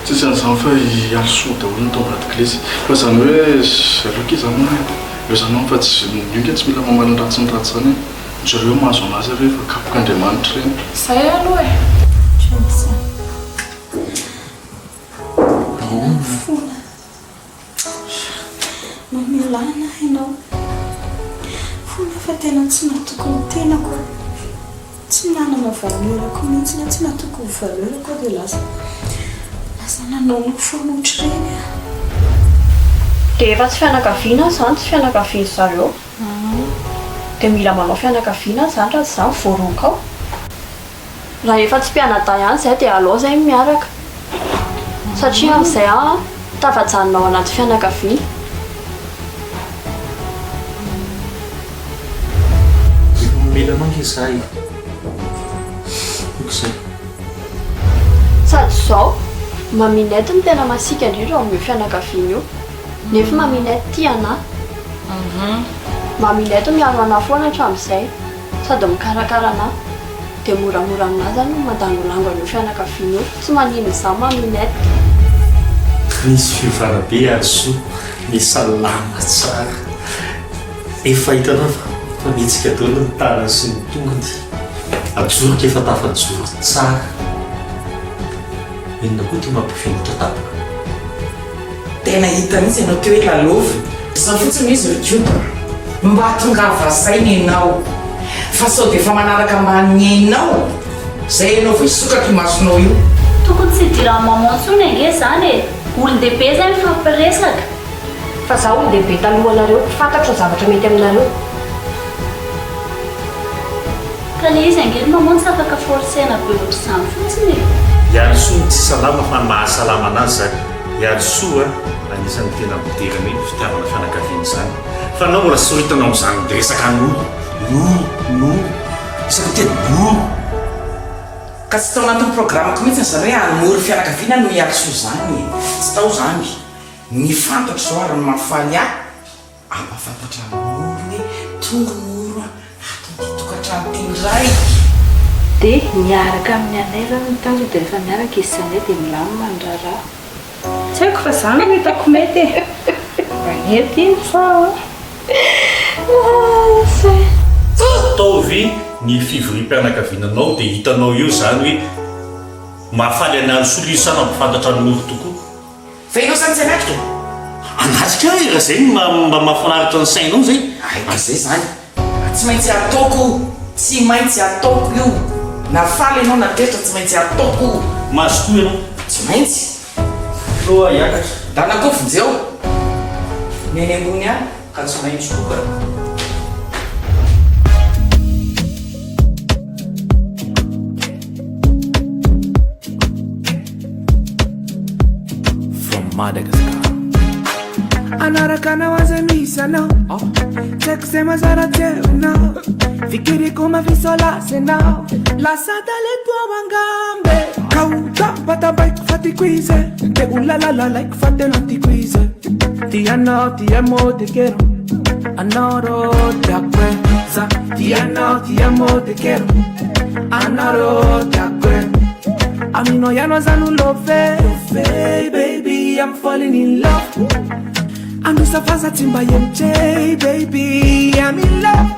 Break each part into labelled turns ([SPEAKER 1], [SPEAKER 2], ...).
[SPEAKER 1] tsisy an'izany fa hialsoa daholo ny tao anaty glisy fa zany hoe aloka izany eo zany fa tsy ionga tsy mila mamana ny ratsy ny ratsy zany zareo mahazo anazy rehefa kapok'Andriamanitra reny
[SPEAKER 2] zay aloha e
[SPEAKER 3] fola mamilana ianao fola fa tena tsy natoko ny tenako tsy nanana valerako mihitsy tsy natoko ny valerako dia lasa nanao no fonotra reny
[SPEAKER 4] dia efa tsy fianakaviana zany tsy fianakaviana zareo dia mila manao fianakaviana zany raha zany voaronkao raha efa tsy mpianadahy ihany zay dia alao zay miaraka satria amin'izay tafajanonao anaty fianakaviana
[SPEAKER 5] mila mangezahy okizay
[SPEAKER 4] sady zao maminety ny tena masika indrindra ao amin'io fianakaviana io nefa maminety tia anahy maminety miaro anahy foana hatramin'izay sady mikarakara anahy dia moramora aminahy zany mandangolango an'io fianakaviana io tsy manino izany maminety
[SPEAKER 5] nisy fivarabe azo misalama tsara efa hitanao fa mihetsika daholo ny tanany sy ny tongony ajoroka efa tafajoro tsara inona koa ty mampifinotra tapaka
[SPEAKER 6] tena hita mihitsy ianao teo hoe lalova sa fotsiny izy rikioba mba tongaavasainy ianao fa sao dia efa manaraka manenao zay ianao fa hisokatra masonao io
[SPEAKER 7] tokony tsy dira mamontsony ange zany e olon-dehibe zay mifampiresaka
[SPEAKER 4] fa za olon-dehibe taloha anareo fantatro ny zavatra mety aminareo
[SPEAKER 7] ka le izy angely mamontsy afaka forcena be ohatr'izany fotsiny
[SPEAKER 5] iary soa tsy salama fa mahasalama anazy zany iary soa anisan'ny tena moderany hoe fitiavana fianakaviana zany fa anao mbola sy hitanao amin'izany resaka no isaka tena no
[SPEAKER 6] ka tsy tao anatin'ny programako mihitsy ny zany hoe anory fianakaviana no hiarysoa zany tsy tao zany ny fantatra zao ary ny mafaly ahy ampafantatra aminy hoe tonga noro atontokatrano tendray
[SPEAKER 3] dia miaraka amin'ny anay zany mitanjo dia rehefa miaraka izy sanay dia milamina ny raharaha tsy haiko fa zany no hitako mety manety iny fa
[SPEAKER 5] ataovy ny fivorim-pianakaviananao dia hitanao eo zany hoe mahafaly anary solisana mpifantatra ny moro tokoa
[SPEAKER 6] fa ianao zany tsy anatrika
[SPEAKER 5] anatrika raha zay mba mahafanaritra ny sainao zay
[SPEAKER 6] aika zay zany tsy maintsy ataoko tsy maintsy ataoko io nafaly ianao natetra tsy maintsy ataoko
[SPEAKER 5] mazo koa ianao
[SPEAKER 6] tsy maintsy
[SPEAKER 5] loa iakatra
[SPEAKER 6] da nakofonjeo neny ambony any ka tsy maintsy koa
[SPEAKER 8] Madagascar anarakana wazamisanao sekusema zarateunao fikiriko mavisolasenao lasadaletua wangambe kautapatabike fatikwize te ulalala like fatelantikwize tiano tiamo te quiero anoro te acuerza tiano tiamo te quiero anoro te acuerza Amino ya no zanu love, baby, I'm falling in love. Anu safaza timba yemche, baby, I'm in love.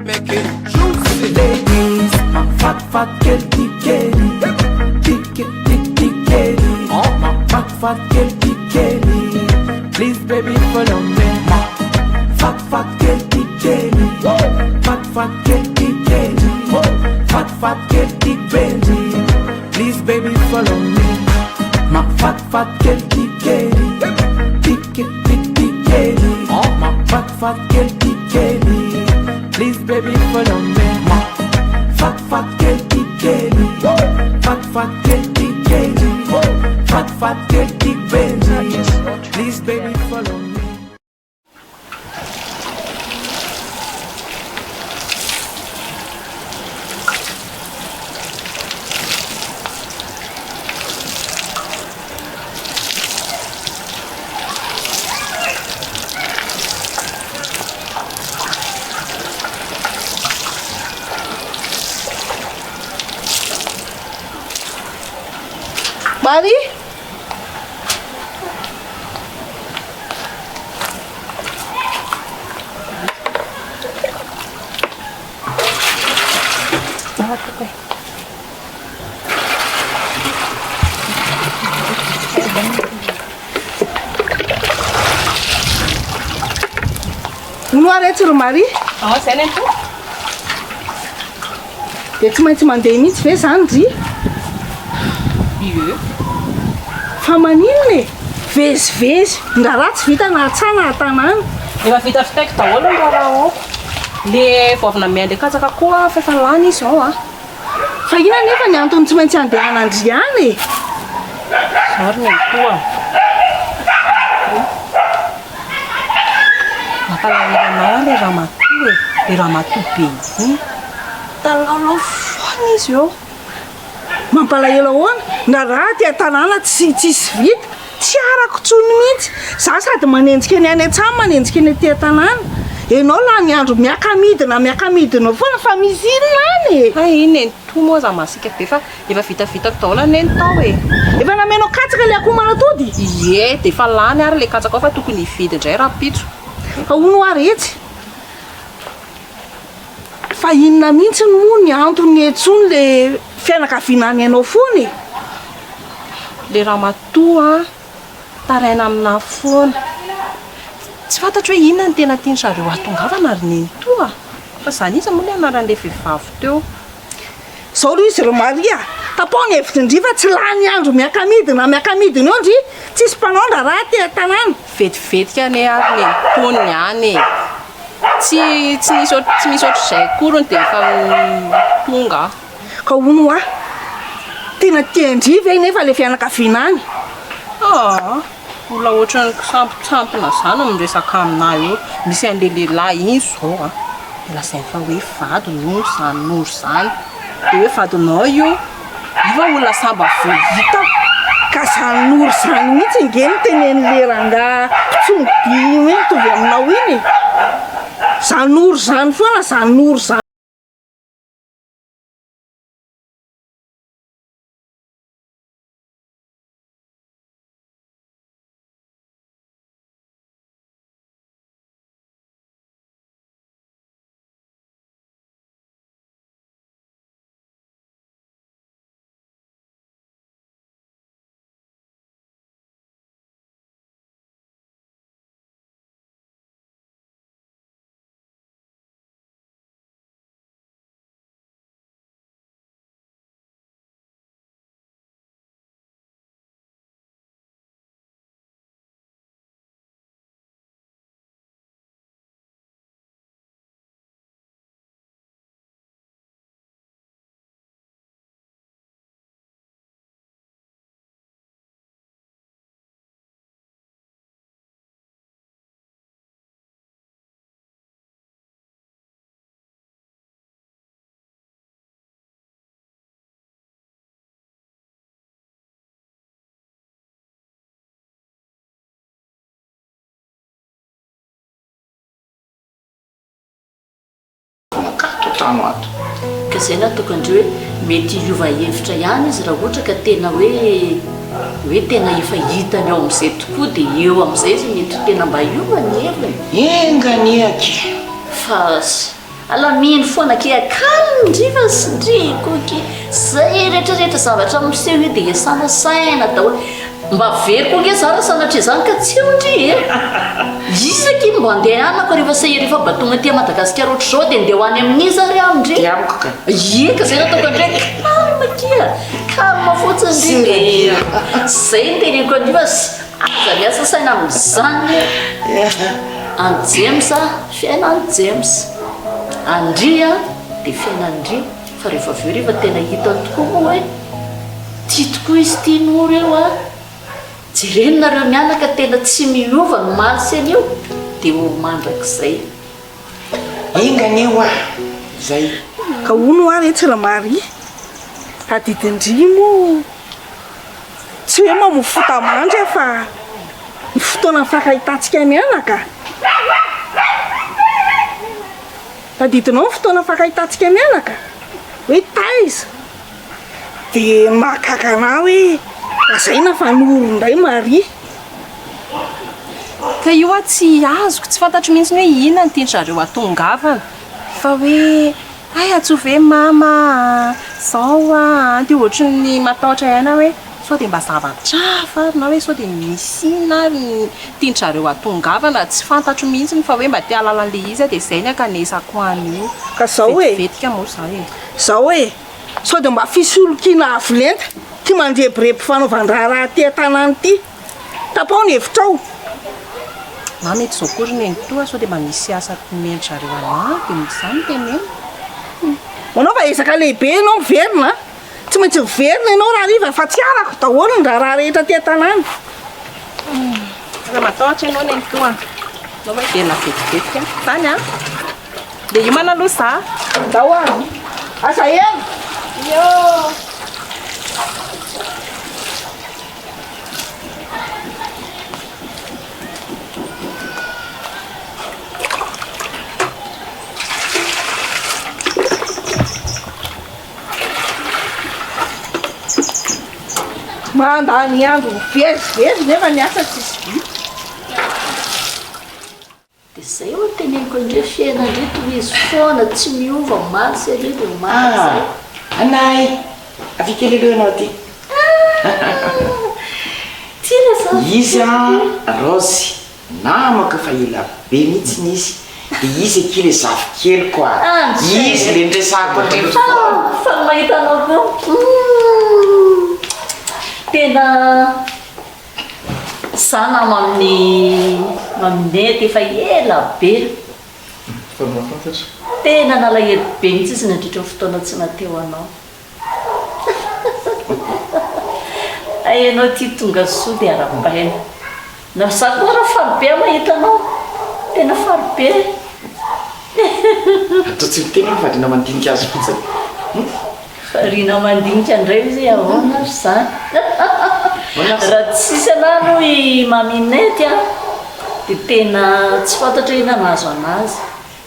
[SPEAKER 8] Make it juicy, ladies. My fat girl, tikeli, tikeli. Oh, my fat girl, tikeli. Please, baby, follow me. My fat girl, tikeli, fat girl, tikeli, fat girl, tikeli. Please, baby, follow me. My fat girl, tikeli, tikeli. Oh, my fat girl, tikeli. Please, baby, follow me. My fat girl, tikeli, fat girl, tikeli. Fat girl, tikeli. Please, baby, follow me.
[SPEAKER 2] Bari? Aratoko.
[SPEAKER 9] Noaretsy ro Marie.
[SPEAKER 2] Zay ny to.
[SPEAKER 9] Dia tsy maintsy mandeha mihitsy ve zany ry?
[SPEAKER 2] Ie.
[SPEAKER 9] Fa maninona e? Vezivezy. Nga raha tsy vita na atsana tanàna.
[SPEAKER 2] Efa vita fitaiko daholo ny raha ao. Le vao avy namea le katsaka koa fa efa lany izy ao a.
[SPEAKER 9] Fa ina nefa ny antony tsy maintsy andeha an'Andriany e.
[SPEAKER 2] Zary ny koa. Mampalahiranao le raha matoa e. Le raha matoa be iny. Talalao foana izy eo.
[SPEAKER 9] Mampalahelo ahoana? Na raha ty tanàna tsisy vita. Tsy arako tsony mihitsy. Za sady manenjika ny any an-tsamy manenjika ny aty tanàna. Enao la ny andro miaka-midina foana fa misy inona any e.
[SPEAKER 2] Ay iny ny to moa za masika be fa efa vitavitako daholo ny tao e.
[SPEAKER 9] Efa namenao katsaka le akoho manatody?
[SPEAKER 2] Ie, dia efa lany ary le katsaka ao fa tokony hividy indray raha pitso.
[SPEAKER 9] Fa hono aretsy. Fa inona mihitsy moa ny antony etsony le fianakavinany ianao foana e.
[SPEAKER 2] Le raha matoa taraina amina foana. Tsy fantatro hoe inona ny tena tiany zareo atongavana ary neny toa. Fa zany izy moa le anaran'ilay vehivavy teo.
[SPEAKER 9] Zao aloha izy ro Maria. Tapao ny hevitry ndry fa tsy lany andro miaka-midina eo ndry. Tsisy mpanao nda raha ty tanàna.
[SPEAKER 2] Vetivetika ane ary le tony any. Tsy misy ohatr'izay korony dia efa tonga.
[SPEAKER 9] Ka hono tena tiandry ve nefa le fianakavinany?
[SPEAKER 2] Olona ohatrany sampitsampina zany miresaka aminah eo. Misy an'le lehilahy iny zao dia lazainy fa hoe vady noho zany. Dia hoe vadinao io iva olona samba vohita.
[SPEAKER 9] Ka zany noro zany mihitsy nge ny tenen'le ranga tsongy hoe mitovy aminao iny. Zany noro zany foana zany noro zany.
[SPEAKER 10] Ka zay nataoko andreo hoe mety hiova hevitra ihany izy raha ohatra ka tena hoe tena efa hitany ao amin'izay tokoa dia eo amin'izay izy mety tena mba hiova ny heviny.
[SPEAKER 6] Enganiaky.
[SPEAKER 10] Fa alaminy foana ke akalindriva sy ndrikoky zay rehetrarehetra zavatra miseho hoe dia esana saina daholo. Mba very koa nge zara sanatria zany ka tsy ondry isaky mba andeha anako rehefa sahery efa batonga aty Madagasikara ohatra zao dia andeha ho any amin'iza ry amindry. Eka zay nataoko andray kalma kia kalma fotsiny dia zay teneniko andriva aza miasa saina amin'izany an-James fiaina an James andria dia fiaina andria fa rehefa aveo rehefa tena hita tokoa moa hoe tia tokoa izy tia noro eo jerenonareo mianaka tena tsy miova no maly an'io dia ho mandrakizay.
[SPEAKER 6] Enganeo zay.
[SPEAKER 9] Ka hono etsy la Marie. Adidindrimo tsy hoe mamofota mandry fa ny fotoana fakahitantsika mianaka. Tadidinao ny fotoana fakahitantsika mianaka hoe taiza dia mahakakana hoe azaina fa noro indray Marie.
[SPEAKER 2] Ka io tsy azoko tsy fantatro mihitsy hoe inona ny tiany zareo atongavana fa hoe ay atsove mama zao a de ohatry ny matahotra ihany hoe sao dia mba zavatrafa na hoe sao dia misina ary tiantrareo atongavana tsy fantatro mihitsy fa hoe mba tia alala le izy dia izay ny akanesako an'io
[SPEAKER 9] ka zao hoe
[SPEAKER 2] vetika moa zao e
[SPEAKER 9] zao hoe sao dia mba fisolokiana avolenta ty mandrebireby fanaovan-draharaha ty tanany ty tapao ny hevitrao
[SPEAKER 2] na mety zao kory ny toa sao dia mba misy asa mentrareo ana dia mizany teneny
[SPEAKER 9] manao fa ezaka lehibe ianao miverina tsy maintsy miverina ianao raha riva fa tsy arako daholo ny raharaha rehetra ty tanany
[SPEAKER 2] raha matahotra ianao ny toa nao hoe dia navetivetika zany a dia io mana aloha za
[SPEAKER 9] dao any asa ela
[SPEAKER 2] yo
[SPEAKER 9] mandany andro vezivezy nefa ny asa tsisy vita
[SPEAKER 10] dia zay ho teneniko indreo fiainandreo tohizy foana tsy miova masy areo dia masy
[SPEAKER 6] Anay afikely anao ty
[SPEAKER 10] tiana sa
[SPEAKER 6] izy a rosy namako fa ela be mihitsy nisy dia izy akile zafikely koa izy le ndresako
[SPEAKER 10] fa mahitanao ko tena sana maminety efa ela be tena nalahelo be mihitsy izy nandritra ny fotoana tsy nateo anao ainao ty tonga soa dia ara-baina na za koa raha farobe mahitanao tena farobe
[SPEAKER 6] atao tsy mitena varina mandinika azy fotsiny
[SPEAKER 10] farina mandinika andray izy ahoana ry zany raha tsisy anano i maminety a dia tena tsy fantatra ina nahazo anazy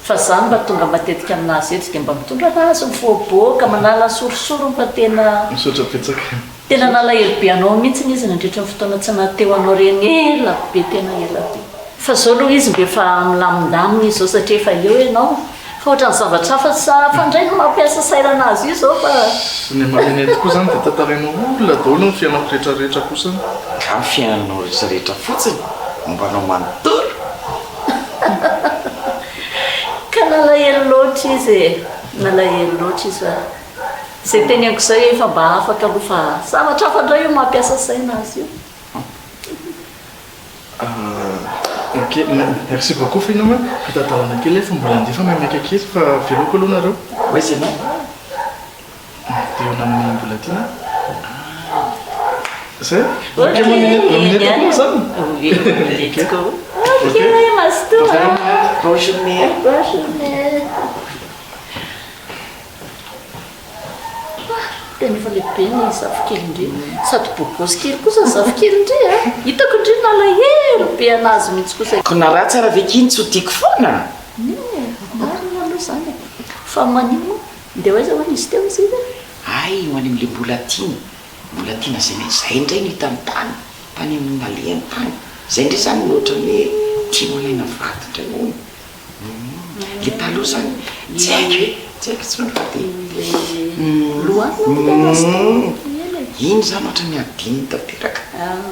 [SPEAKER 10] fa zany mba tonga matetika aminazy eto dia mba mitondra anazy mifoaboaka manala sorosoro mba tena
[SPEAKER 1] misaotra petsaka
[SPEAKER 10] tena nalahelo be anao mihitsy izy nandritra ny fotoana tsy nateo anao reny ela be tena ela be fa zao aloha izy mbe efa milamindamina izy zao satria efa eo ianao fa ohatra ny zavatra fa fandray no mampiasa sairana azy io zao fa
[SPEAKER 1] ny maminety koa zany dia tantarainao olona daholo ny fiainako rehetrarehetra kosa
[SPEAKER 6] ka fiainanao rehetrarehetra fotsiny mombanao manontolo
[SPEAKER 10] ka nalahelo loatra izy nalahelo loatra izy fa zay teneniko zay efa mba afaka aloha fa zavatra fandray io mampiasa saina azy io
[SPEAKER 1] ok merci beaucoup finoma fitantarana kely fa mbola andefa mameka kely fa veloko aloha nareo
[SPEAKER 6] oizy anao
[SPEAKER 1] dia eo namin'ny mbola tiana zay maminety koa zany
[SPEAKER 10] ok mastoa
[SPEAKER 6] bonne journée
[SPEAKER 10] bonne journée tena efa lehibe ny zafikely indre sady bokosy kely kosa ny zafikely indre a hitako indre nalahelo be anazy mihitsy kosa
[SPEAKER 6] ko na raha tsara vekiny tsy ho tiako foana
[SPEAKER 10] marina aloha zany fa manimo dia hoaiza hoany izy teo izy
[SPEAKER 6] ay hoany am'le mbola tiana zay ndray ny hitany tany amin'ny nalehany tany zay ndray zany loatra hoe tiano alaina vaty ndray hono le taloha zany tsy haiko tsy nofate iny zany ohatra ny adiny tanteraka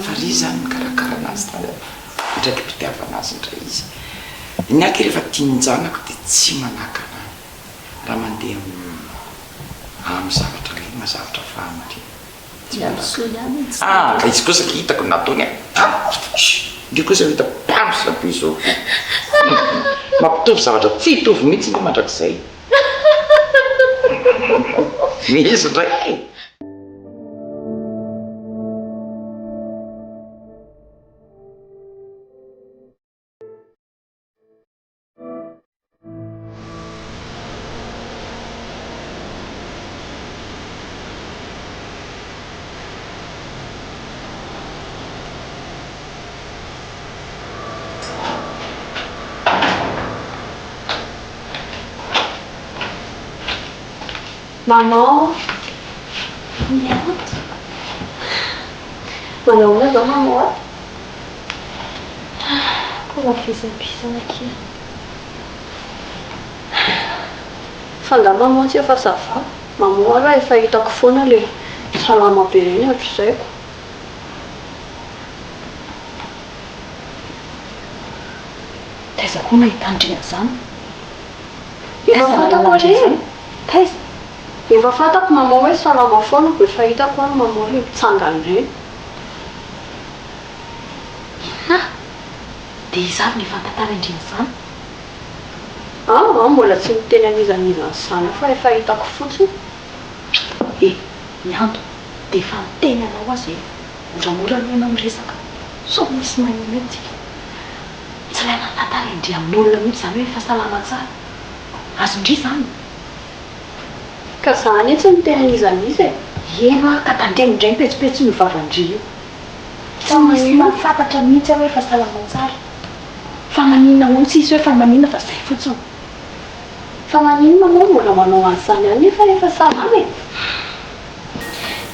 [SPEAKER 6] fa ry zany mikarakara anazy tany ndraiky mpitiavana azy ndray izy ny aky rehefa tianjanako dia tsy manaka raha mandeha amin'ny zavatra le mazavatra fahamarina izy kosa hitako nataony ndre kosa hita pamsabe izao mampitovy zavatra fitovy mihitsy ny mandrakizay misy ndray
[SPEAKER 4] Maman, mianto. Manahoana zao maman? Koa mafisam-pisana kia. fanda maman tsy efa sava mamoa raha efa hitako foana le salama be reny hatr'izayko
[SPEAKER 10] taiza koa mahitandrina zany
[SPEAKER 4] efa fantako re
[SPEAKER 10] taiza
[SPEAKER 4] efa fantako maman hoe salama foana ko efa hitako any maman hoe mitsangany reny
[SPEAKER 10] dia izavy ny fantantara indriny zany
[SPEAKER 4] mbola tsy miteny an'izan'izany zany fa efa hitako fotsiny
[SPEAKER 10] mianto dia efa miteny anao azy moramora noenao miresaka so misy magnina atsika tsy ilay mantantara indri amin'olona mihitsy zany hoe fahasalama tsara azondry zany
[SPEAKER 4] ka zany tsy miteny an'izanizy
[SPEAKER 10] eno a ka tandreny indray petsopetso ny vavandry io tsy misy mafantatra mihitsy hoe fahasalama tsara fa manina ono tsisy hoe fa manina fa zay fotsiny
[SPEAKER 4] fa manino manao mbola manao an'izany any efa efa salama e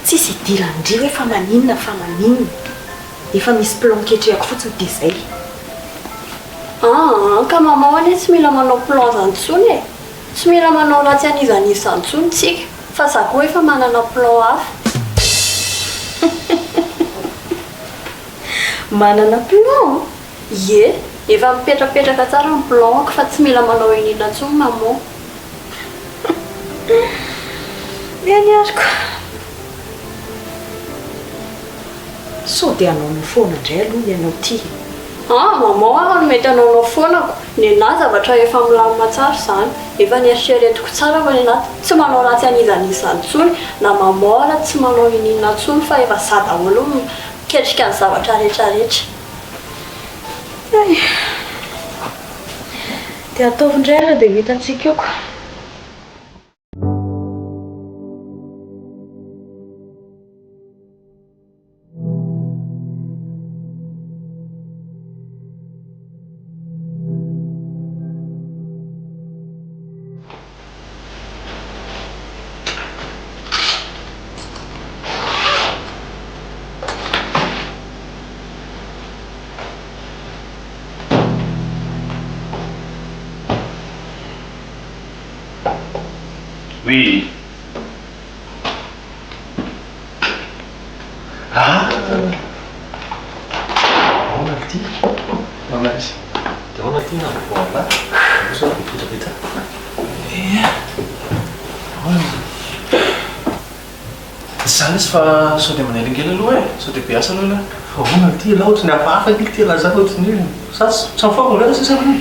[SPEAKER 10] tsisy idirandry hoe fa maninona efa misy plan ketrehako fotsiny dia zay
[SPEAKER 4] ka maman any tsy mila manao plan zantsony e tsy mila manao ratsy an'izan'izy zantsony tsika fa zako efa manana plan hafa
[SPEAKER 10] manana plan
[SPEAKER 4] ie efa mipetrapetraka tsara ny planko fa tsy mila manao inina ntsony maman
[SPEAKER 10] miany ariko so dia anao no foana indray aloha ianao tia
[SPEAKER 4] maman no mety anaonao foanako ny na zavatra efa milamina tsara zany efa nieritreretiko tsara fa nenahy tsy manao ratsy an'izan'izy zantsony na maman raha tsy manao inina ntsony fa efa za daholo miketrika ny zavatra rehetrarehetra
[SPEAKER 10] dia ataovindray raha dia hitantsika eoko
[SPEAKER 5] Oui. Ahoana ty?
[SPEAKER 1] Manazy.
[SPEAKER 5] Dia ahoana ty na voala? Osa mipetrapeta.
[SPEAKER 1] Zany izy fa sao dia manelingely aloha e, sao dia be asa aloha la.
[SPEAKER 5] Ahoana ty la ohatrany hafahafa ty ty lazana ohatrany hoe sa tsy miforme loatra sisa ny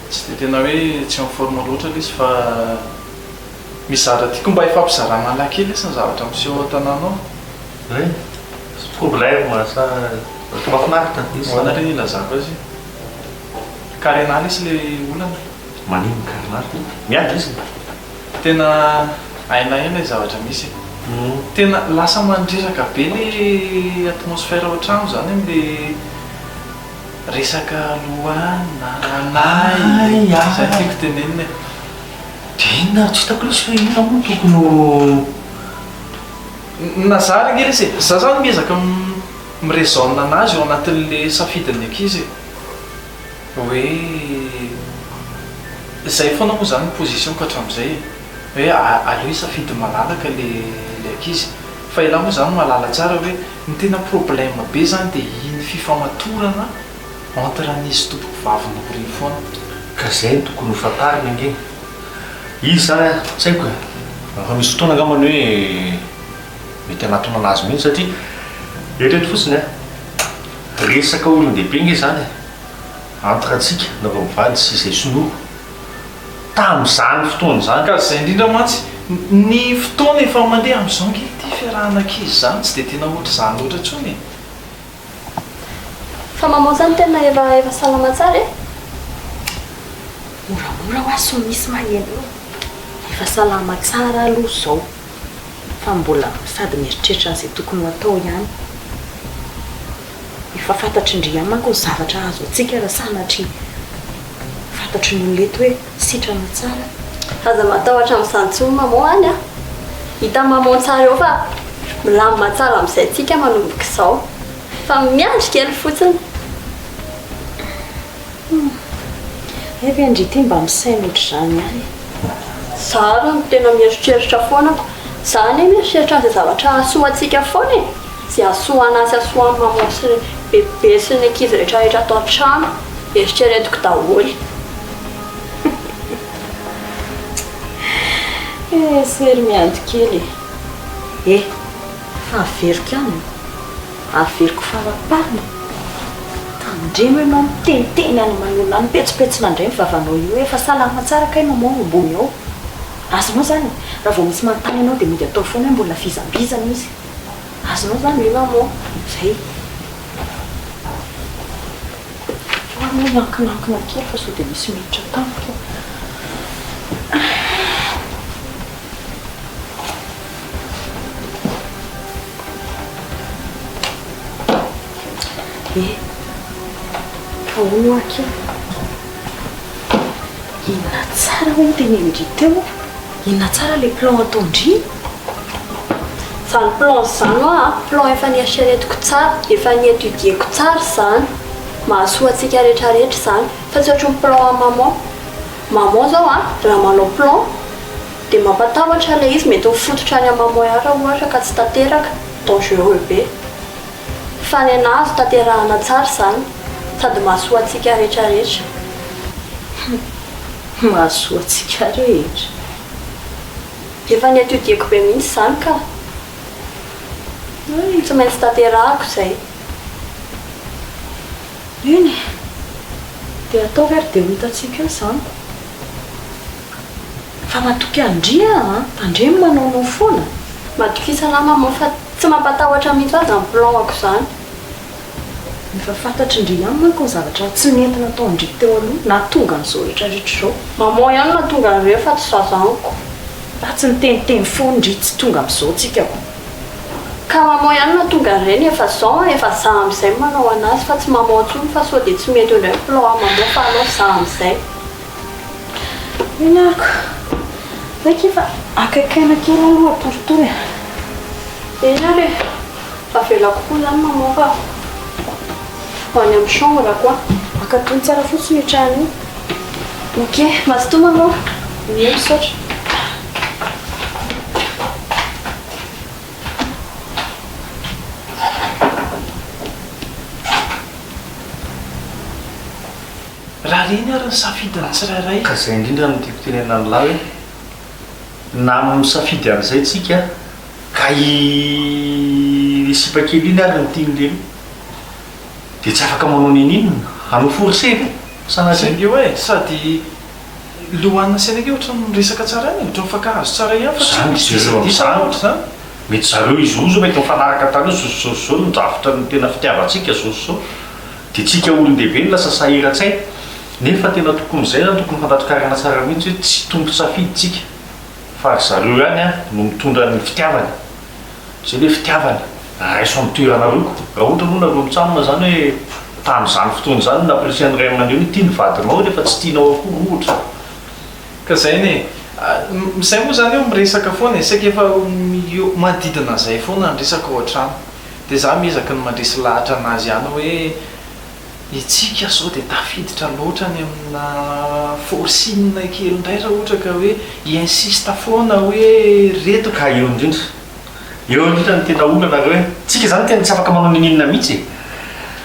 [SPEAKER 1] tsy dia tena hoe tsy miforme loatra izy fa misy zavatra tiako mba ifampizarana lankely sa zavatra miseho an-tanànao
[SPEAKER 5] e problème sa mahafinaritra izy
[SPEAKER 1] hoana reny ilazako azy karenala izy le olana
[SPEAKER 5] manino karenala miady izy
[SPEAKER 1] tena ainaina zavatra misy tena lasa mandresaka be le atmosfera ohatrano zany am'le resaka lohana anay zay tiako tenenina
[SPEAKER 5] tena tsy hitako lesy fa ina moa tokony
[SPEAKER 1] nazary ngely izy za zany miezaka mirezaona anazy ao anatin'le safidiny ankizy hoe zay foana moa zany positionko hatramin'izay hoe aleo safidy malalaka le ankizy fa ila moa zany malala tsara hoe ny tena problème be zany dia iny fifamatorana entre an'izy tompoko vaviny ry foana
[SPEAKER 5] ka zay ny tokony hofantarina nge izy zany tsy haiko fa misy fotoana angambany hoe mety anatona anazy mihitsy satria eritreto fotsiny resaka olon-dehibe nge zany entre atsika na vao mivady sy izay sonoro tamin'izany fotoana zany
[SPEAKER 1] ka zay indrindra mantsy ny fotoana efa mandeha amin'izao nge ty fiarahanankizy zany tsy dia tena ohatra zany ohatra ntsony
[SPEAKER 4] fa maman zany tena efa salama tsara e
[SPEAKER 10] moramora ho aso misy magneno efa salama tsara aloha zao fa mbola sady mieritreritra an'izay tokony atao ihany efa fantatry indri manko ny zavatra azo atsika raha sanatry fantatry ny olety hoe sitrana tsara
[SPEAKER 4] aza matahotra amin'izany maman any hita maman tsara eo fa milamina tsara amin'izay tsika manomboka izao fa miandry kely fotsiny
[SPEAKER 10] evy andry ty mba misaina ohatr' zany ihany
[SPEAKER 4] Zara no tena mieritreritra foana zany mieritreritra an'izay zavatra asoantsika foana e zay asoana azy asoan'ny maman sy bebe sy ny ankizy rehetrarehetra atao an-trano eritreretiko daholo sery mianto kely fa averiko ihany averiko faraparina tandremo ianao miteniteny any manolona any petsopetsona indray mivavanao io efa salama tsara kay maman ambony ao azonao zany raha vao misy manontany ianao dia mody atao foana hoe mbola fizambizana izy azonao zany io maman zay nankinakina kely fa sao dia misy miditra tamiko faono aky inona tsara hoe nitenendry teo inona tsara le plan ataondry zany plan zany plan efa nieriseretiko tsara efa nietudieko tsara zany mahasoa antsika rehetrarehetra zany fa tsy ohatry ny plan maman zao raha manao plan dia mampatahotra le izy mety mifototra any maman ara ohatra ka tsy tanteraka dangereux be fa ny anazy tanterahana tsara zany sady mahasoa antsika rehetrarehetra mahasoa antsika rehetra efa niatudieko be mihitsy zany ka tsy maintsy tanterahako zay iny dia atao very dia hitatsika eo zany fa matoky andria tandremo manaonao foana matoky isana maman fa tsy mampatahotra mihitsy azy amin'ny planako zany efa fantatry indri ihany manko ny zavatra tsy nentina atao andri teo aloha na tonga n'izao rehetrarehetra zao maman ihany na tonga n'ireo fa tsy zazaniko fa tsy niteniteny foana indri tsy tonga amin'izao tsika ka maman ihany na tonga n'ireny efa zao efa za amin'izay manao anazy fa tsy maman ntsony fa sao dia tsy mety indray plan maman fa anao za amin'izay inako raiky efa akaikaina kely aloha toritory eny ary fa vela kokoa zany maman fa ho any amin'ny chambre koa akatony tsara fotsiny trano io ok mazoto maman mia misaotra
[SPEAKER 1] raha reny ary ny safidiny tsirairay
[SPEAKER 5] ka zay indrindra no tiako tenena nylahy hoe na misafidy an'izay tsika ka sipakely iny ary nytiany lelo dia tsy afaka manao nininona anao forcé
[SPEAKER 1] sanazangeo e sady lohanina senake ohatra nyresaka tsara any ohatra mifakahazo tsara ihany fa
[SPEAKER 5] mety zareo izozo mety mifanaraka tany sosososao ndrafitra ny tena fitiavantsika sososao dia tsika olon-dehibe ny lasa sahiratsay nefa tena tokon'izay zany tokony fandatrokarana tsara mihitsy hoe tsy tombo safiditsika fa zareo ihany no mitondra ny fitiavany zay le fitiavany raiso amin'ny toeranaroko raha ohatra moa nareo mitsamina zany hoe tamin'izany fotoana zany napresian'ny ray aman'io tia ny vadinao nefa tsy tianao akory ohatra
[SPEAKER 1] ka zay ne zay moa zany eo miresaka foana isaky efa manodidina zay foana nyresaka ao an-trano dia za miezaka ny mandresy lahatra anazy ihany hoe itsika zao dia tafiditra loatra ny amina forcine kely indray raha ohatra ka hoe insiste foana hoe reto
[SPEAKER 5] ka eo indrindra ny tena olana hoe tsika zany tena tsy afaka manao nininona mihitsy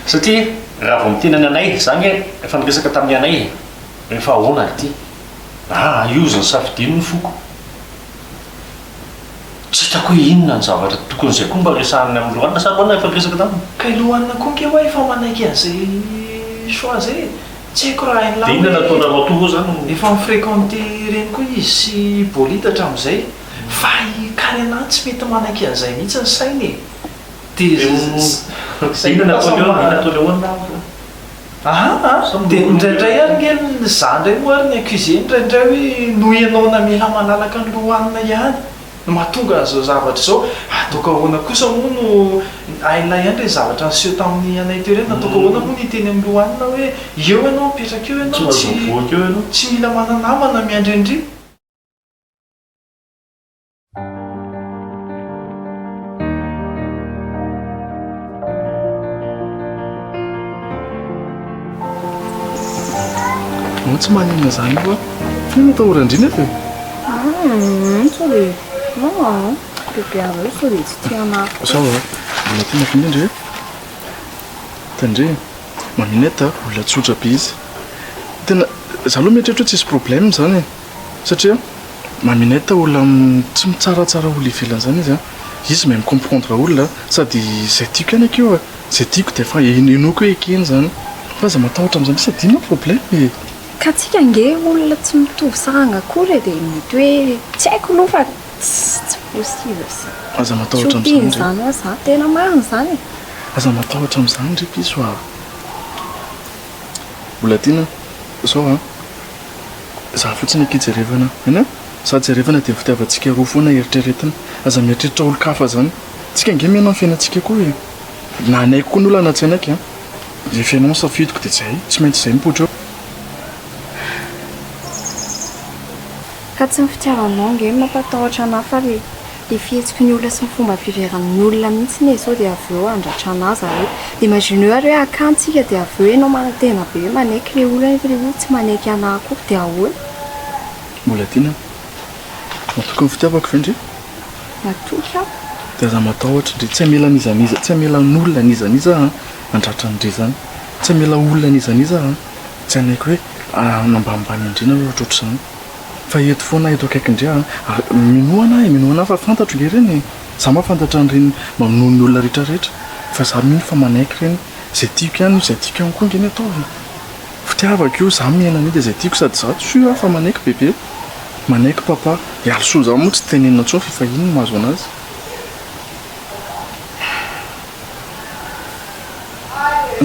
[SPEAKER 5] satria raha vao mitenany anay zany efa niresaka tamin'ny anay rehefa ahoana ty io zany safidino ny foko tsy hitako hoe inona ny zavatra tokon'izay koa mba resahaniny amin'ny lohanina sa lohanina efa niresaka taminy
[SPEAKER 1] ka lohanina koa nke hoe efa manaiky an'izay choix zay tsy haiko raha
[SPEAKER 5] dia inona nataonareo toa zany
[SPEAKER 1] efa mifréquenté reny koa izy sy bolitatra amin'izay fa karena tsy mety manaiky an'izay mihitsy ny sainy dia
[SPEAKER 5] inona nataoleoana
[SPEAKER 1] dia indraindray ary ngely za ndray moa ary ny accusé indraindray hoe noho ianao namela malalaka ny lohanina ihany no mahatonga an'izao zavatra izao ataoko ahoana kosa moa no ailay any re zavatra nyseho tamin'ny anay teo reny nataoko ahoana moa niteny amin'ny lohanina hoe eo ianao mipetraka eo ianao tsy mila mananamana miandrindry
[SPEAKER 11] tsy manana zany koa fa natao orandrina fa
[SPEAKER 2] Sorry. No, pipiavolo sorry tsy tiana.
[SPEAKER 11] Sao mbola tiana findindre tandre mamineta olona tsotra be izy tena za aloha mieritreritra hoe tsisy problème zany satria mamineta olona tsy mitsaratsara olona ivelany zany izy izy mahay micomprendre olona sady zay tiako ihany akeo zay tiako dia efa enoko hoe ekeny zany fa za matahotra amin'izany sady inona problème
[SPEAKER 12] ka tsika nge olona tsy mitovy saranga akory dia mety hoe tsy haiko aloha fa tsy possible
[SPEAKER 11] aza matahotra amin'izany
[SPEAKER 12] zany za tena marina zany
[SPEAKER 11] aza matahotra amin'izany ndre piso olona tiana zao za fotsiny akijerevana ena za jerevana dia fitiavantsika roa foana eritreretina aza mieritreritra olo-kafa zany tsika nge miana ny fiainantsika koa hoe na anaiko koa ny olona anatsy anaiky le fiainao safidiko dia zay tsy maintsy izay mipotra eo
[SPEAKER 12] ka tsy mifitiavanao nge mampatahotra anahy fa le fihetsiky ny olona sy ny fomba fiveran'ny olona mihitsy ny zao dia avy eo andratra anazy hoe dia imagine ary hoe akantsika dia avy eo enao manantena be hoe manaiky le olona nefa le olo tsy manaiky anahy koa dia ahoana
[SPEAKER 11] mbola tiana matoky ny fitiavako ve ndre
[SPEAKER 12] matoky aho
[SPEAKER 11] dia za matahotra ndre tsy amela nizaniza tsy amela n'olona nizaniza andratra ndre zany tsy amela olona nizaniza tsy anaiko hoe nambanimbany indrina hoe ohatroatra zany fa eto foana eto akaiky indray minoana fa fantatro nge reny za mahafantatra an'ireny maminono ny olona rehetrarehetra fa za mino fa manaiky reny zay tiako ihany zay tiako ihany koa ngeny atao fitiavako io za miaina ny dia zay tiako sady za tsoa fa manaiky bebe manaiky papa ialosoa za moa tsy tenenina ntsony fa ino mahazo anazy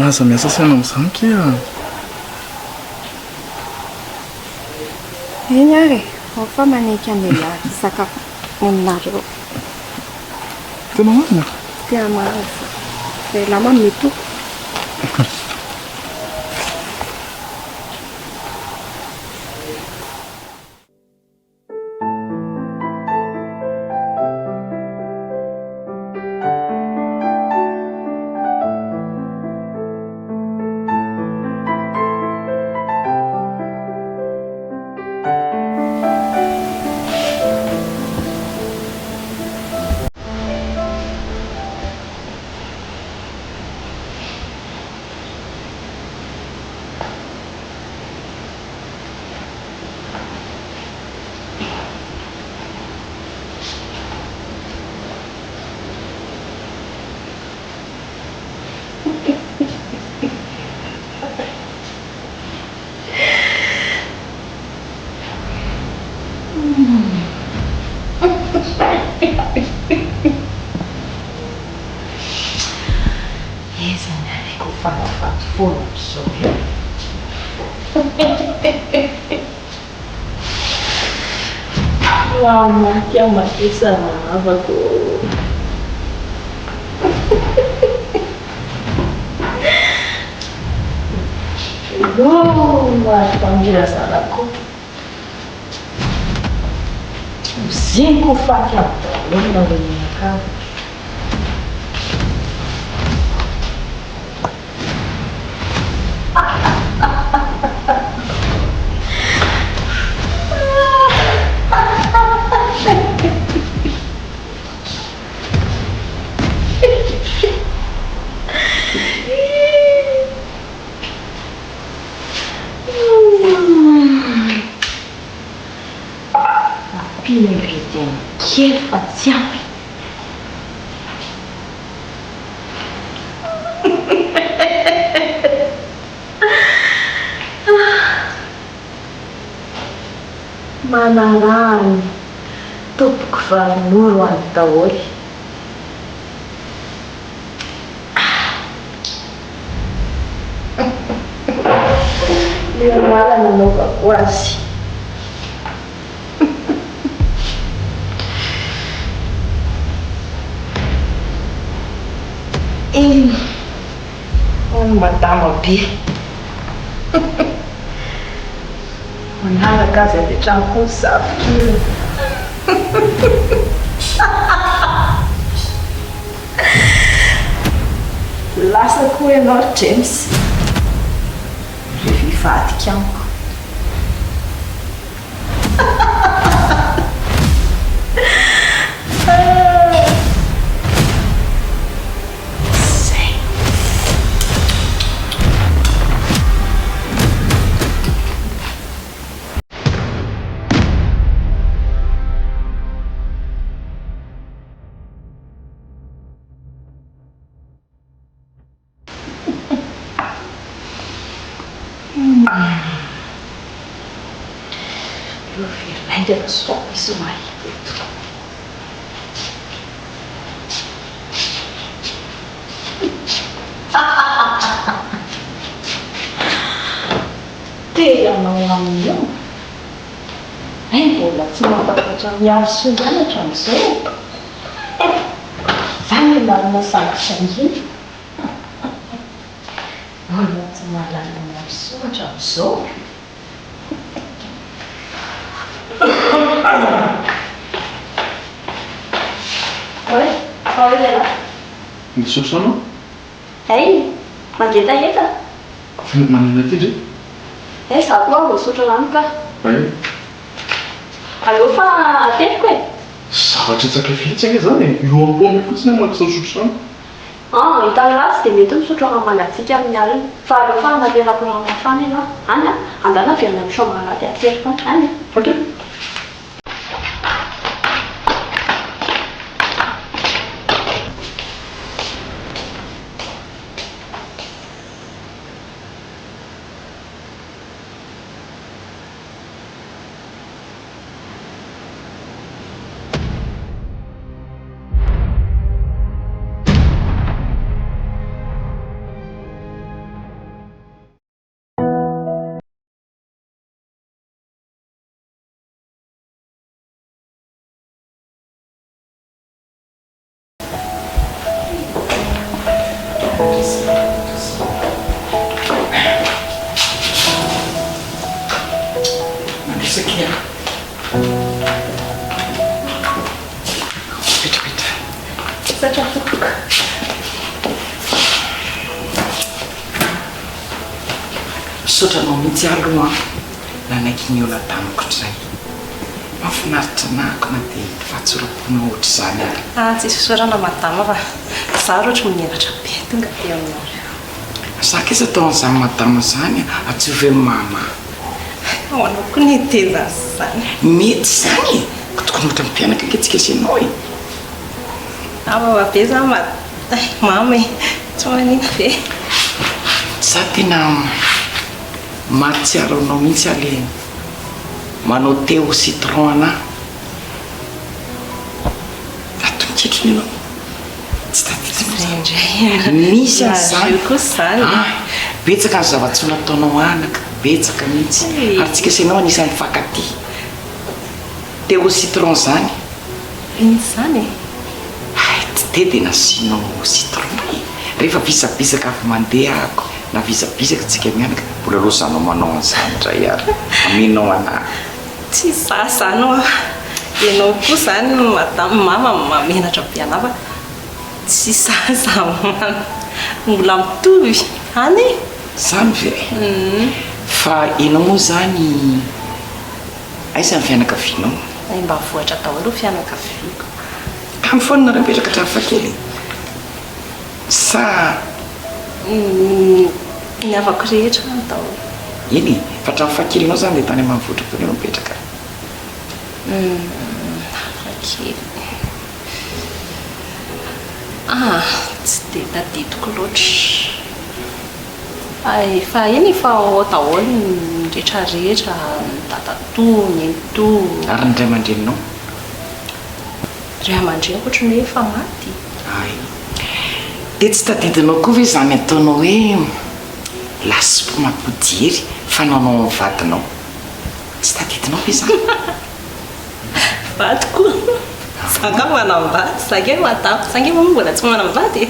[SPEAKER 11] aza miasa saina amin'izany ke
[SPEAKER 12] eny ary ao fa manaiky andeha sakafo aminareo
[SPEAKER 11] tena marina
[SPEAKER 12] tena marina dia lama mety
[SPEAKER 10] Che ma che sarà ma famiglia sarà zinco faccia non la venire a casa che facciamo? Manarany tompoko valinoro any daholo le mala nanaovako azy madama be manaraka azy avy hatrany koa ny zavokely lasa koa ianao James revivadika amiko Vermelha só isso aí. Teanao amin'io mbola tsy mampatatra miazo mianatra amin'izao valanalina sangisangy mbola tsy mahalala miazosoatra amin'izao Oi, oi lela.
[SPEAKER 11] Misosa anao?
[SPEAKER 10] Hey, mangetaheta.
[SPEAKER 11] Manana ty ndre?
[SPEAKER 10] Zaho koa voasotra rano ka.
[SPEAKER 11] Ay.
[SPEAKER 10] Aleo fa atefiko e.
[SPEAKER 11] Zavatra tsaka filitsy anga zany e. Io ampoamy fotsiny amakisa misotro rano.
[SPEAKER 10] Hitany rasy dia mety misotro rano mangatsiaka amin'ny alina. Fa aleo fa anaterako rano mafana ianao. Any andana avy amin'ny chambre raty atefiko any.
[SPEAKER 11] Ok.
[SPEAKER 6] Sotranao mihitsy aloha nanaiky ny olona tamiko tray mahafinaritra nahako na dia fahatsorapona ohatr' izany ary
[SPEAKER 2] Tsisy sorana madama fa zaho ohatry mineratra be tonga dia aminareo.
[SPEAKER 6] Zaka izy atao an'izany madama zany atsovy amin'ny mama.
[SPEAKER 2] Ao anao koa ny tena zany.
[SPEAKER 6] Mety zany ko tokony ohatra mimpianaka ketsiketsinao e.
[SPEAKER 2] Be za mamy tsy manino be.
[SPEAKER 6] Za tena mahatsiaro anao mihitsy ale manao teo citron anahy. Atonketrony ianao. Tsy tadiditra misy an'izany. Betsaka ny zava-tsola ataonao anaka, betsaka mihitsy. Ary tsika senao anisan'ny fankaty. Teo citron zany.
[SPEAKER 2] Iny zany e?
[SPEAKER 6] Tsy dia nasianao citron e. Rehefa visabisaka avy mandeha ako na visabisaka tsika mianaka mbola losanao manao an'izany ndray ary aminao anahy.
[SPEAKER 2] Tsy za zany ao ianao koa zany mama mamenatra be anahy fa tsy za mbola mitovy any
[SPEAKER 6] zany ve fa ianao moa zany aiza ny fianakavianao?
[SPEAKER 2] Mba voatra daholo fianakaviako.
[SPEAKER 6] Kamy foana nareo mipetraka hatrafa kely sa
[SPEAKER 2] ny avako rehetra daholo.
[SPEAKER 6] Eny fa hatrafa kelinao zany le tany amanivotra koa anao mipetraka.
[SPEAKER 2] Hafakely tsy dia tadidiko loatra. Fa eny fa ao daholo ny rehetrarehetra ny dadatoa ny toa.
[SPEAKER 6] Ary ny ray aman-dreninao?
[SPEAKER 2] Ray aman-dreny ohatrany hoe efa maty.
[SPEAKER 6] Ay. Dia tsy tadidinao koa ve zany ataonao hoe lasopy mampodiry fanaonao amin'ny vadinao? Tsy tadidinao ve zany?
[SPEAKER 2] Vadiko? Zaka manambady, zaka hoe madamo, zaka hoe mbola tsy manambady.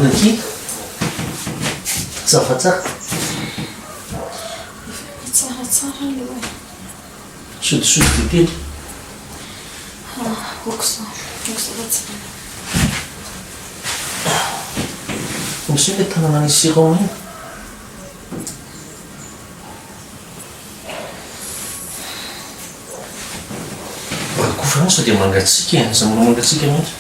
[SPEAKER 13] Aqui, zafatsaka
[SPEAKER 3] tsaratsara aloha
[SPEAKER 13] sodisody diteny
[SPEAKER 3] okzafatsara
[SPEAKER 13] misy hoe tanana ny siron iny bakofrano sao dia mangatsika za mbola mangatsika mihitsy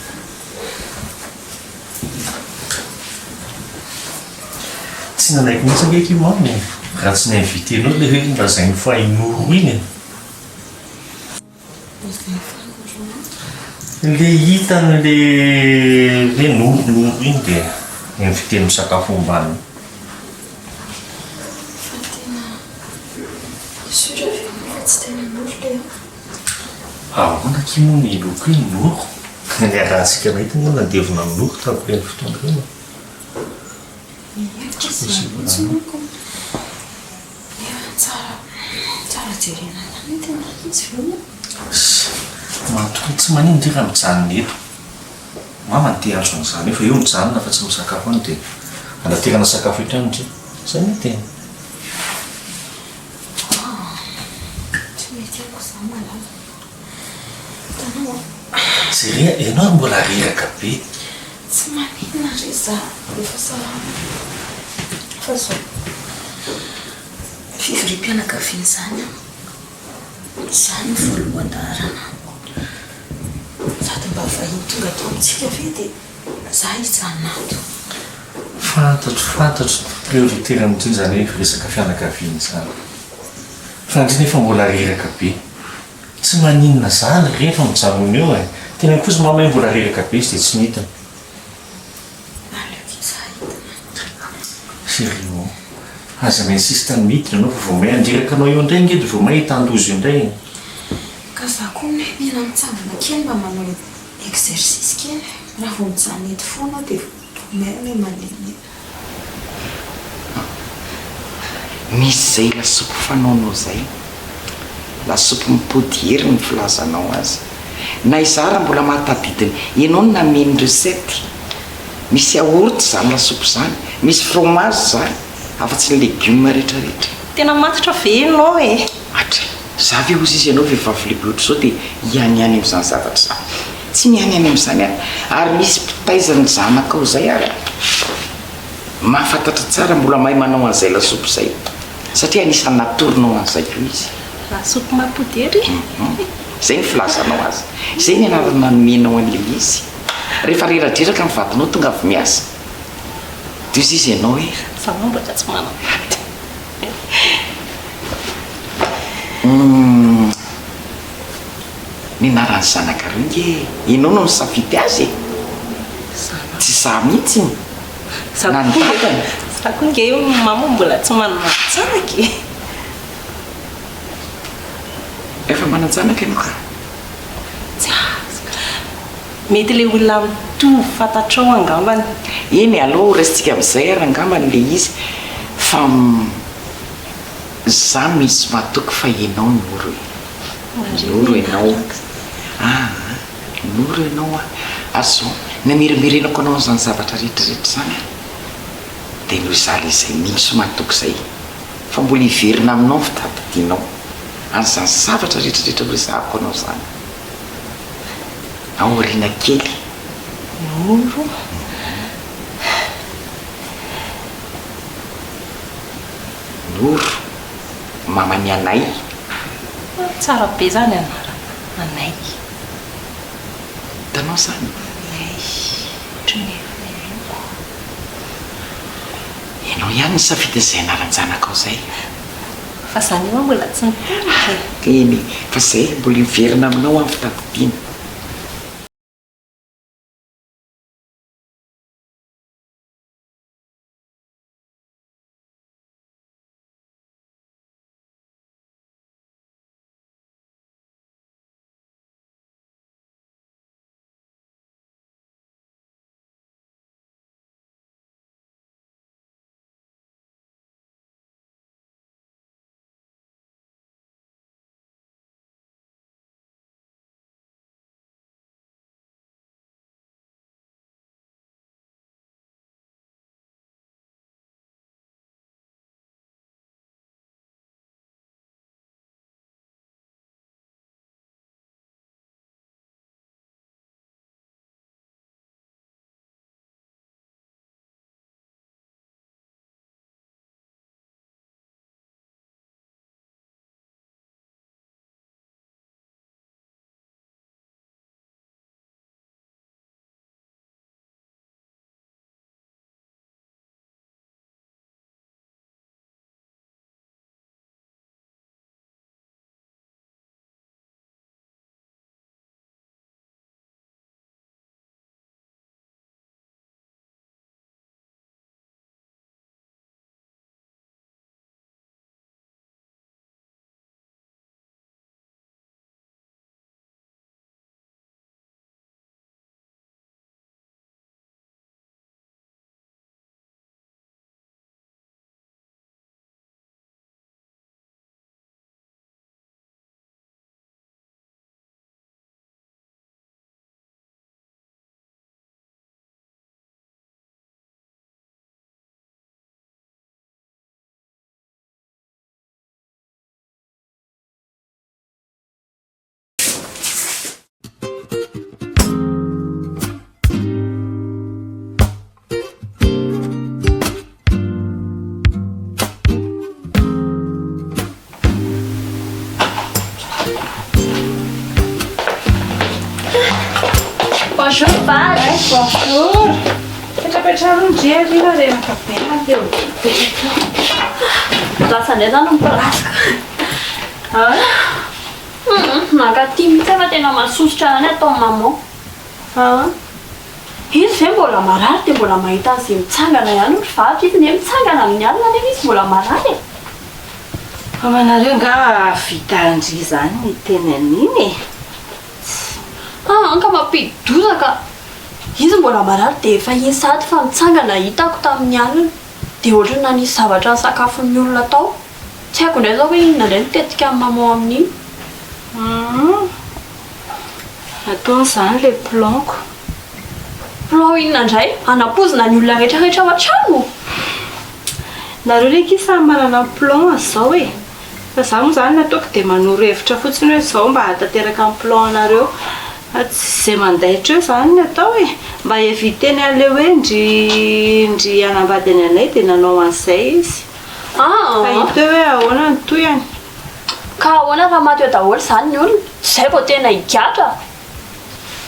[SPEAKER 13] tsy nanaiky mihitsy ngeky mamy raha tsy nainvitenao le hoe mba zay ny fahinoro iny le hitany le hoe nolonolo iny dia ny fiteny misakafo ombany ahoana kimoa ny loko iny noro ny arahantsika mahita no nandevina ny loko tamin'ireny fotoana ireny matokony tsy manindry raha mijanona eto mama ny te azo an'izany efa eo mijanona fa tsy misakafo any dia anaterana sakafo etrany ndre zay ny tena jerea ianao mbola reraka be
[SPEAKER 3] tsy maninona re za efa salama fa zao fivorim-pianakaviana zany zany voalohan-daharana sady mba vahiny tonga atao amintsika ve dia za hijanato
[SPEAKER 13] fantatro prioritaire amin'itiny zany hoe resaka fianakaviana zany fa ndriny efa mbola reraka be tsy maninona zany rehefa mijanona eo e tena kosa mamay mbola reraka be izy dia tsy nitany serio aza mainsisy tany miditra anao fa vao may andreraka anao eo indray ngedy vao may hitandozy io indray
[SPEAKER 3] ka za koa hoe mila mitsangana kely mba manao exercice kely raha vao mijanona eto foana dia may malemy
[SPEAKER 6] misy zay lasopy fanaonao zay lasopy mipody hery ny filazanao azy na izara mbola mahatadidiny ianao no nameny recette misy yaourt zany lasopy zany misy fromage zany afa-tsy ny legioma rehetrarehetra
[SPEAKER 2] tena matitra venao e
[SPEAKER 6] atra za ve ozy izy ianao vehivavy lehibe ohatr' zao dia ihany amin'izany zavatra zany tsy miany amin'izany any ary misy mpitaizany zanakao zay ary mahafantatra tsara mbola mahay manao an'izay lasopy zay satria anisany natorinao an'izay ko izy
[SPEAKER 2] lasopy mapody hery
[SPEAKER 6] zay ny filazanao azy zay ny anarana nomenao an'le izy rehefa reradreraka ny vatinao tonga avy miasa dia izy izy ianao hoe
[SPEAKER 2] zamambotra tsy manao
[SPEAKER 6] ny naran'ny zanakaroa nge ianao no nisafidy azy e tsy za mihitsy nandatany
[SPEAKER 2] za koa nge mama mbola tsy manana tsanaky
[SPEAKER 6] efa mananjanaka ianao ka
[SPEAKER 2] tsy azo mety le olona mitovy fantatrao angambany
[SPEAKER 6] eny aloha resitsika amin'izay ary angambany le izy fa za misy matoky fa ianao noro noro ianao noro ianao azo namirimerenako anao zany zavatra rehetrarehetra zany dia noho izala izay misy matoky zay fa mbola hiverina aminao fitadidianao an'izany zavatra rehetrarehetra resahako anao zany aoriana kely
[SPEAKER 2] noro
[SPEAKER 6] noro mamany Anay
[SPEAKER 2] tsara be zany anara Anay
[SPEAKER 6] hitanao zany ianao ihany ny safidy izay anaranjanakao zay
[SPEAKER 2] fa zany io mbola tsy niteny
[SPEAKER 6] eny fa zay mbola hiverina aminao amin'ny fitadidiana
[SPEAKER 12] Bonjour, padre.
[SPEAKER 9] Bonjour. Petrapetrano ny dria renaka be teo.
[SPEAKER 4] Lasa indray zany mipilasika. Nakaty mihitsy fa tena masosotra ny atao maman. Izy zay mbola marary dia mbola mahita an'izay mitsangana ihany ry vavy izy ne mitsangana amin'ny alina nefa izy mbola marary.
[SPEAKER 9] Fa manareo nga vita andry zany ny teny an'iny e.
[SPEAKER 4] Ka mampidozaka. Izy mbola marary dia efa iny sady fa mitsangana hitako tamin'ny alina dia ohatrany nanisy zavatra ny sakafon'ny olona tao. Tsy haiko indray zao hoe inona indray nitetika amin'ny maman amin'iny.
[SPEAKER 9] Ataony zany le planko.
[SPEAKER 4] Plan inona indray? Anapozina ny olona rehetrarehetra ao an-trano.
[SPEAKER 9] Nareo reky samy manana plan azao e. Fa za moa zany nataoko dia manoro hevitra fotsiny hoe zao mba hatateraka amin'ny plan anareo. Tsy zay mandahitra eo zany ny atao e. Mba eviteny an'le hoe ndry anambady any anay dia nanao an'izay izy. Fa hita hoe ahoana ny toyany.
[SPEAKER 4] Ka ahoana raha maty eo daholo zany ny olona? Zay vao tena higatra.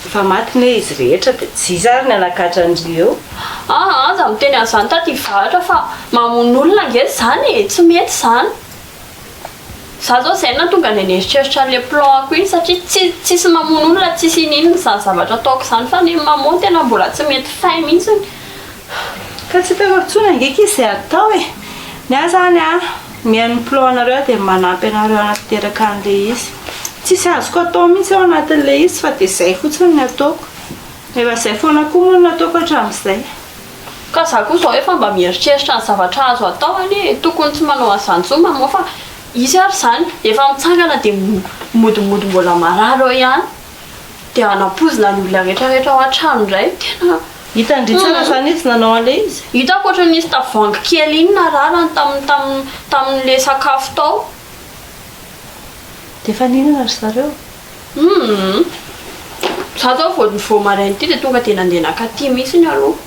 [SPEAKER 9] Efa maty ne izy rehetra dia tsy zary ny anakatra andry eo.
[SPEAKER 4] Aza miteny an'izany taty varatra fa mamono olona nge zany e, tsy mety zany. Za zao zay na tonga ny neritreritra le planko iny satria tsisy mamono olona tsisy ininona zany zavatra ataoko zany fa ny mamono tena mbola tsy mety fay mihitsy.
[SPEAKER 9] Ka tsy tafakitsona ngeky izy zay atao e. Ny ahy zany mihaino plan anareo dia manampy anareo anateraka an'le izy. Tsisy azoko atao mihitsy ao anatin'le izy fa dia zay fotsiny ny ataoko. Efa zay foana koa moa ny ataoko hatramin'izay.
[SPEAKER 4] Ka za koa zao efa mba mieritreritra ny zavatra azo atao anie tokony tsy manao an'izany intsony maman fa izy ary zany efa mitsangana dia modimody mbola marary eo ihany dia anapozina ny olona rehetrarehetra ao an-trano indray tena
[SPEAKER 9] hitandritsana zany izy nanao an'le izy.
[SPEAKER 4] Hitako ohatran'isy tavoahangy kely iny nararany tamin'le sakafo tao.
[SPEAKER 9] Dia efa ninona ry zareo?
[SPEAKER 4] Za zao vao maraina ity dia tonga dia nandeha nakaty mihitsy ny aloha.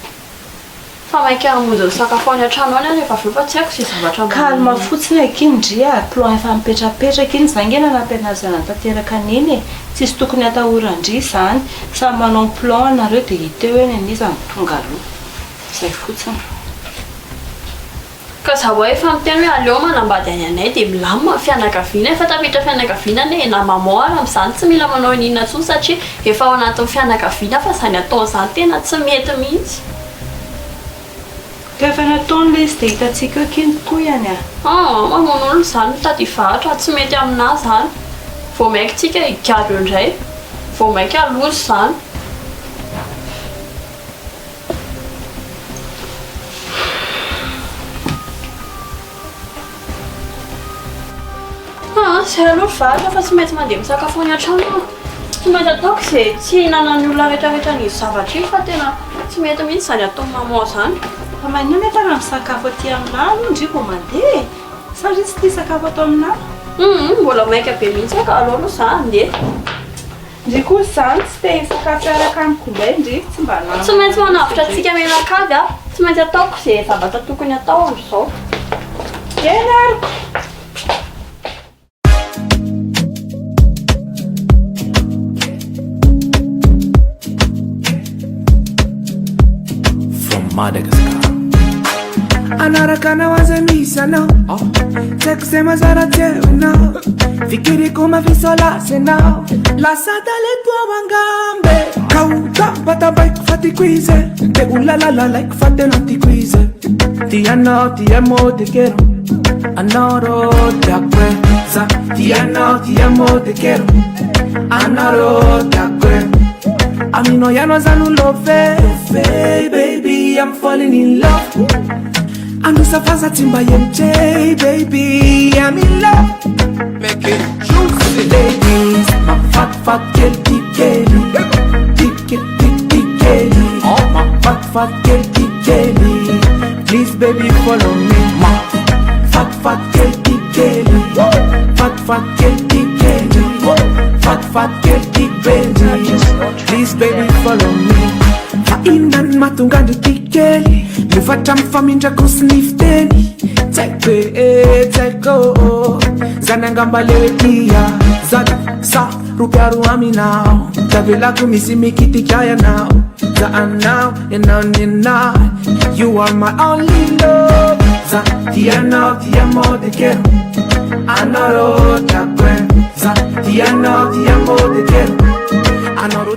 [SPEAKER 4] Fa mainka hamonjy ny sakafo any an-trano any rehefa avy eo fa tsy haiko izay zavatra
[SPEAKER 9] kalma fotsiny akiny ndria plan efa mipetrapetraka iny zany ngena nampiana azy anatanteraka an'iny e. Tsisy tokony atahorandry zany samy manao plan nareo dia hita hoe ny an'izany tonga aloha. Zay fotsiny.
[SPEAKER 4] Ka za hoe efa miteny hoe aleo manambady any anay dia milamina fianakaviana efa tafiditra fianakaviana ne na maman ary amin'izany tsy mila manao inona intsony satria efa ao anatin'ny fianakaviana fa izany ataon'izany tena tsy mety mihitsy.
[SPEAKER 9] Ka efa nataon'le izy dia hitantsika eo kiny toyany
[SPEAKER 4] mamono olona izany tady varatra tsy mety aminahy zany. Vao maika tsika higaro indray vao maika alozy zany. Zay aloha ry varatra fa tsy maintsy mandeha misakafo any an-trano. Tsy maintsy ataoko izay tsy hinanan'ny olona rehetrarehetra ny zavatra iny fa tena tsy mety mihitsy izany atao maman zany.
[SPEAKER 9] Fa maninona efa raha misakafo aty aminahy aloha ndry vao mandeha e. Satria tsy tia sakafo atao aminahy.
[SPEAKER 4] Mbola maika be mihitsy ka aleo aloha za andeha.
[SPEAKER 9] Ndry koa izany tsy te hisakafo araka amiko indray ndry tsy mba
[SPEAKER 4] tsy maintsy manavotra antsika menakavy tsy maintsy ataoko izay zavatra tokony atao andro izao.
[SPEAKER 9] Eny ariko.
[SPEAKER 8] Madagascar. Anaraka nawaza misana sekusema zara tena fikiri kama visola sena la sadale tua wangambe kauta bata bike fati quize te ulala like fate not quize ti amo te quiero anoro te acuerda ti amo te quiero anoro te acuerda a mí no ya no es un love baby I'm falling in love I'm just a fast timba yemche baby I'm in love make it juicy ladies my fat girl tikeli oh my fat girl tikeli please baby follow me my fat girl tikeli fat girl tikeli fat girl tikeli please baby follow me inan matungando tikeli mufata mfamindra kusnifteni teko zanangambalewe pia zada sa rupiaro aminao tavelako misy mikitika yanao za anao enao you are my only love za tianao tiamo te quero anoro ta za tianao tiamo te quero anoro